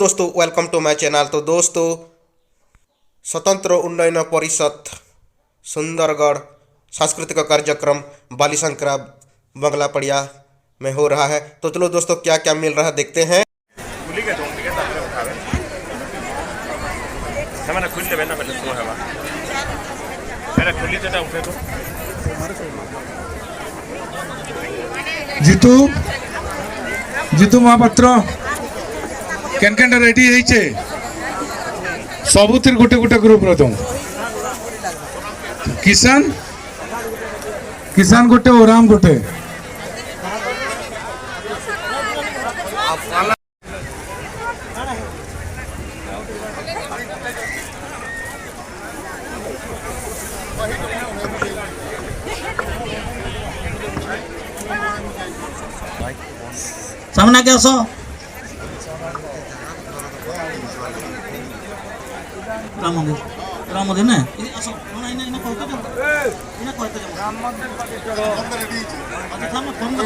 दोस्तों welcome to my channel. तो दोस्तों स्वतंत्र उन्नयन परिषद सुंदरगढ़ सांस्कृतिक कार्यक्रम बालीशंकरा बंगला पड़िया में हो रहा है। तो चलो दोस्तों क्या क्या मिल रहा है देखते हैं। जीतू जीतू महापात्र केन केन रेडी है सबुतिर गोटे गोटे ग्रुप रो किसान किसान गोटे ओराम गोटे सामना क्या सो राम मंदिर ने असो इना इना कहते जाओ इना कहते जाओ राम मंदिर अधिका में फोन कर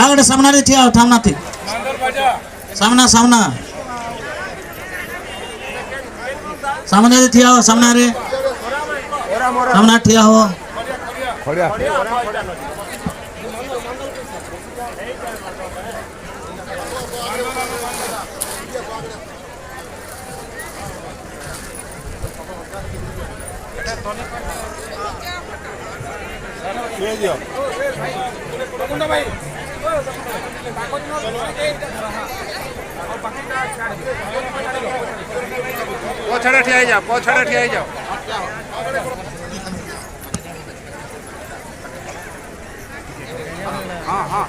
आगड़े सामना रे ठिया थामना थी सामना सामना सामने रे ठिया हो सामना रे सामना ठिया हो खड़िया पछाड़ा ठिया जाओ पछाड़ा ठिया जाओ हाँ हाँ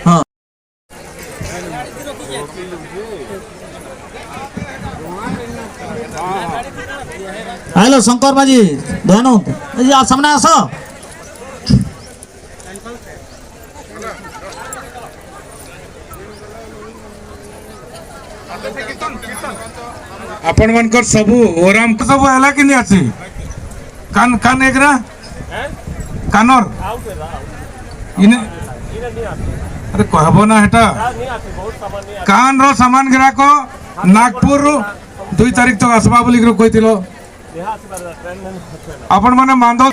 हाँ हेलो शंकर बाजी ध्यान जी आप सामने आसो आपण मनकर सबु ओराम सबु हला कि नहीं आसी कान कान एकरा कानर इने अरे कहबो ना हेटा कान रो सामान गिराको नागपुर 2 तारीख तक आसबा बोली करो कहितिलो आपण माने मांदो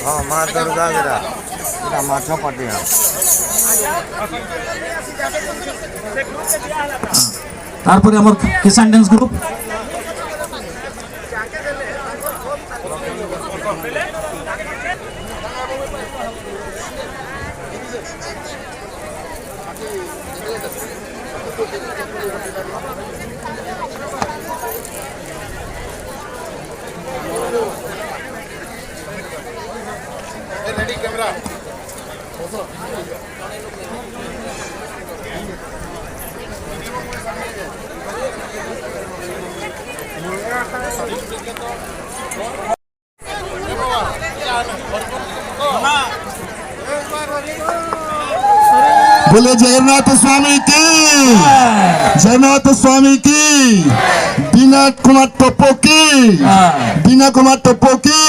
हाँ माँ दुर्गा गिरा माथा पटिया तारपरे हमर किसान डांस ग्रुप रेडी कैमरा बोले जगन्नाथ स्वामी की जगन्नाथ स्वामी की बीना कुमार टप्पो की बीना कुमार टप्पो की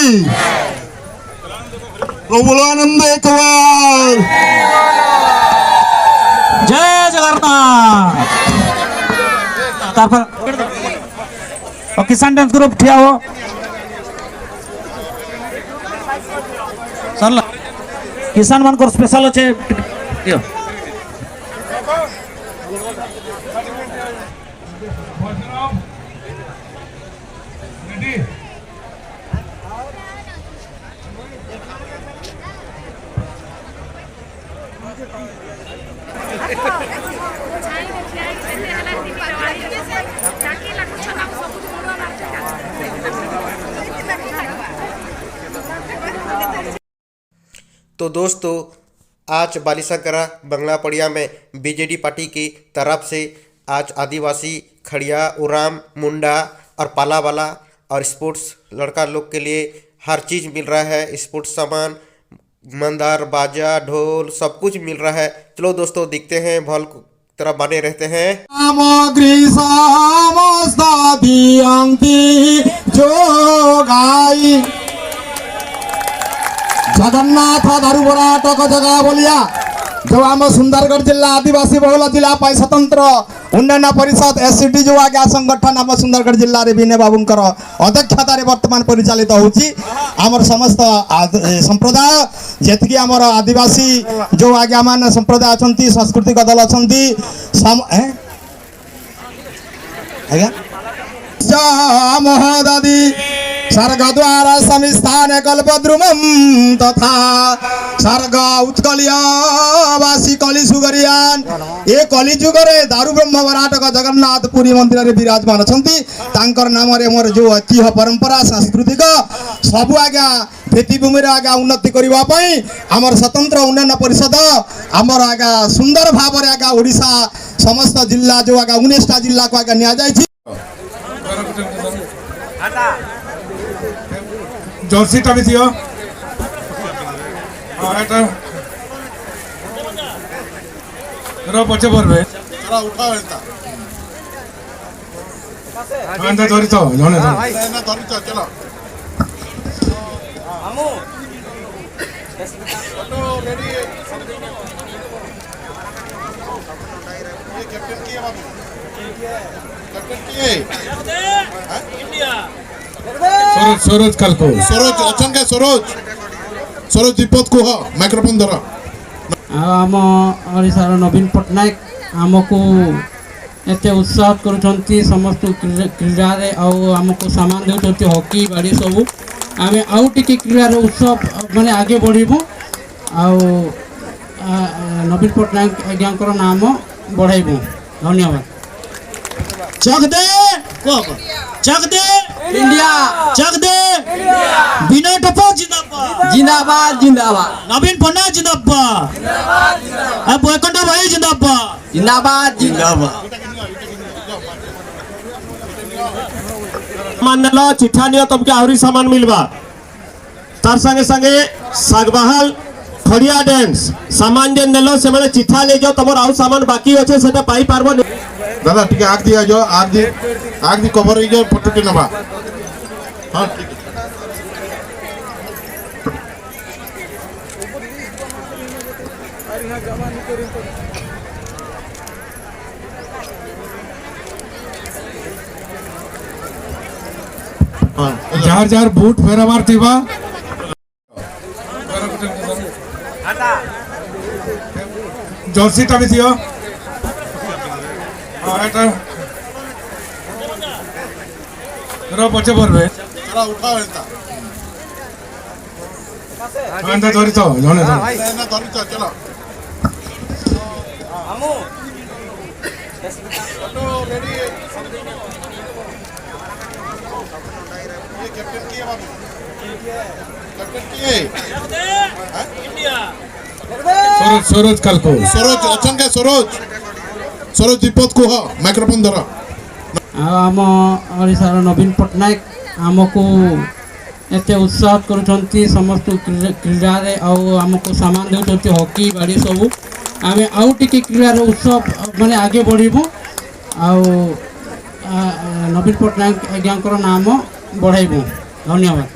बोलो आनंद एक बार जय जगन्नाथ तारपर और किसान डांस ग्रुप ठिया हो सरला किसान मान को स्पेशल अच्छे दियो तो दोस्तों आज बालीसंकरा बंगला पड़िया में बीजेडी पार्टी की तरफ से आज आदिवासी खड़िया उराम मुंडा और पाला वाला और स्पोर्ट्स लड़का लोग के लिए हर चीज़ मिल रहा है। स्पोर्ट्स सामान मंदार बाजा ढोल सब कुछ मिल रहा है। चलो दोस्तों दिखते हैं, भल तरह बने रहते हैं। सामग्री समस्त दियंती जोगाई जगन्नाथ दारुबड़ा टक जगह बोलिया जो आम सुंदरगढ़ जिला आदिवासी बहुल जिला पाई स्वतंत्र उन्नयन परिषद एससीडी जो आज्ञा संगठन आम सुंदरगढ़ जिले में विनय बाबूंकर अध्यक्षतार वर्तमान परिचालित होची आमर समस्त संप्रदाय जेतकी आमर आदिवासी जो आज्ञा मान संप्रदाय अच्छा सांस्कृतिक दल अच्छा महोदधि सर्ग द्वारा समिस्थान कल्पद्रुमं तथा सर्ग उत्कलिया वासी कली सुगरियान ए कली जुगरे दारु ब्रह्म वराटक जगन्नाथ पुरी मंदिर रे विराजमान अछंती तांकर नाम रे मोर जो ऐतिह्य परंपरा सांस्कृतिक सब आज्ञा पृथ्वीभूमि रे आज्ञा उन्नति करबा पई हमर स्वतंत्र उन्नयन परिषद हमर आज्ञा सुंदर भाव रे आज्ञा ओडिशा समस्त जिला जो आज्ञा 19टा जिला को आज्ञा निया जाय छी। जर्सीटा भी दियो এটা रो पछे परबे चला उठाओ एता आंदा धरि तो जने तो ना धरि तो चलो हमू फोटो रेडी ये कैप्टन की है बाबू कैप्टन की है इंडिया सरोज कालको सरोज अचन के सरोज दीपक को माइक्रोफोन धरा आम ओडिशार नवीन पट्टनायक आमको एते उत्साह करुछंती समस्त क्रीड़ा रे आमको सामान देउछंती हॉकी बाड़ी सब आमे आउ टिके क्रीड़ा रे उत्सव माने आगे बढ़िबो नवीन पट्टनायक आज्ञाकर नाम बढ़ाइबो। धन्यवाद। चक दे चक दे इंडिया चक दे विनय टपक जिंदाबाद जिंदाबाद जिंदाबाद नवीन पन्ना जिंदाबाद अब बोयकोंडा भाई जिंदाबाद जिंदाबाद जिंदाबाद मान लो चिठा नियो तुमके आहरी सामान मिलबा तार संगे संगे सागबाहल खड़िया डांस सामान जे नेलो से माने चिठा ले जाओ तमर आउ सामान बाकी अछि सेटा पाई पारबो दादा ठीक है आग दिया जो आग दी कवर हो जाओ फोटो के नबा हां ठीक है जार जार बूट फेरा मारतीबा जर्सीटा भी दियो এটা रो पछे परबे चला उठाओ एता आंदा धरि तो जने तो ना धरि तो चलो हमू फोटो रेडी ये कैप्टन की है बाबू कैप्टन की है इंडिया सरोज कालको सरोज अचन के सरोज दीपक को माइक्रोफोन धरा आम ओडिशार नवीन पट्टनायक आमको एते उत्साह करुछंती समस्त क्रीड़ा रे आमको सामान देउछंती हॉकी बाड़ी सब आमे आउ टिके क्रीड़ा रे उत्सव माने आगे बढ़िबो नवीन पट्टनायक आज्ञाकर नाम बढ़ाइबो। धन्यवाद।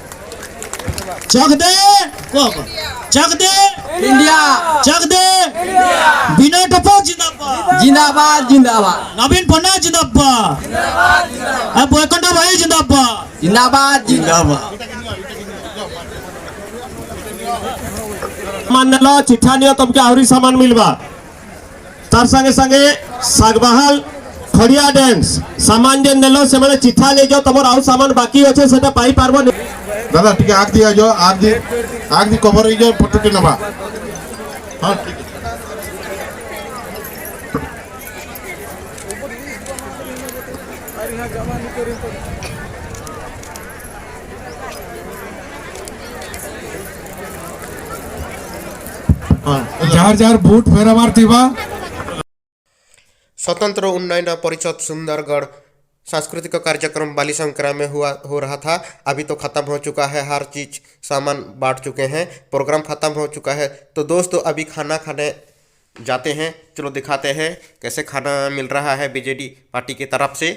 चक दे इंडिया चक दे विनय टपक जिंदाबाद जिंदाबाद जिंदाबाद नवीन पन्ना जिंदाबाद अब बोयकोंडा भाई जिंदाबाद जिंदाबाद जिंदाबाद मान लो चिठा नियो तुमके आहरी सामान मिलबा तार संगे संगे सागबाहल खड़िया डांस सामान जे नेलो से माने चिठा ले जाओ तमर आउ सामान बाकी अछि सेटा पाई पारबो दादा ठीक है आग दिया जो आग दी कवर हो जाओ फोटो के नबा हां ठीक है जार जार बूट फेरा मारतीबा स्वतंत्र उन्नयन परिषद सुंदरगढ़ सांस्कृतिक कार्यक्रम बालीशंकरा में हो रहा था। अभी तो ख़त्म हो चुका है, हर चीज़ सामान बांट चुके हैं, प्रोग्राम ख़त्म हो चुका है। तो दोस्तों अभी खाना खाने जाते हैं, चलो दिखाते हैं कैसे खाना मिल रहा है बीजेडी पार्टी की तरफ से।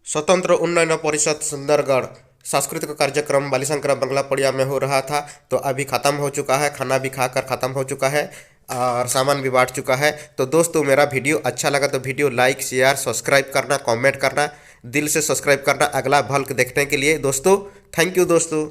स्वतंत्र उन्नयन परिषद सुंदरगढ़ सांस्कृतिक कार्यक्रम बालीशंकरा बंगला पड़िया में हो रहा था। तो अभी ख़त्म हो चुका है, खाना भी खाकर ख़त्म हो चुका है और सामान भी बांट चुका है। तो दोस्तों मेरा वीडियो अच्छा लगा तो वीडियो लाइक शेयर सब्सक्राइब करना, कमेंट करना, दिल से सब्सक्राइब करना अगला भल्क देखने के लिए। दोस्तों थैंक यू दोस्तों।